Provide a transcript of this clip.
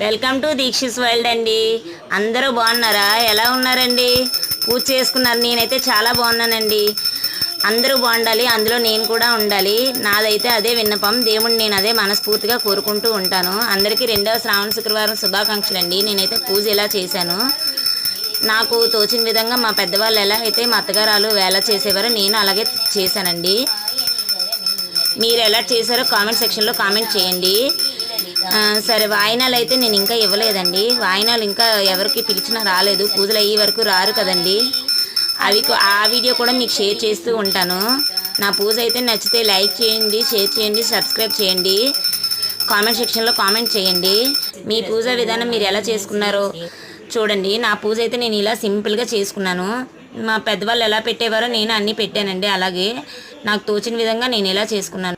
Welcome to దీక్షిస్ world అండి. అందరూ బాగున్నారా? ఎలా ఉన్నారండి? పూజ చేసుకున్నారు? నేనైతే చాలా బాగున్నానండి. అందరూ బాగుండాలి, అందులో నేను కూడా ఉండాలి. నాదైతే అదే విన్నపం. దేవుడిని నేను అదే మనస్ఫూర్తిగా కోరుకుంటూ ఉంటాను. అందరికీ 2వ శ్రావణ శుక్రవారం శుభాకాంక్షలు అండి. నేనైతే పూజ ఎలా చేశాను, నాకు తోచిన విధంగా మా పెద్దవాళ్ళు ఎలా అయితే మా అత్తగారు వేళ చేసేవారో నేను అలాగే చేశానండి. మీరు ఎలా చేశారో కామెంట్ సెక్షన్లో కామెంట్ చేయండి. సరే, వాయినాలు అయితే నేను ఇంకా ఇవ్వలేదండి. వాయినాలు ఇంకా ఎవరికి పిలిచినా రాలేదు. పూజలు అయ్యే వరకు రారు కదండి. ఆ వీడియో కూడా మీకు షేర్ చేస్తూ ఉంటాను. నా పూజ అయితే నచ్చితే లైక్ చేయండి, షేర్ చేయండి, సబ్స్క్రైబ్ చేయండి, కామెంట్ సెక్షన్లో కామెంట్ చేయండి. మీ పూజ విధానం మీరు ఎలా చేసుకున్నారో చూడండి. నా పూజ అయితే నేను ఇలా సింపుల్గా చేసుకున్నాను. మా పెద్దవాళ్ళు ఎలా పెట్టేవారో నేను అన్నీ పెట్టానండి. అలాగే నాకు తోచిన విధంగా నేను ఇలా చేసుకున్నాను.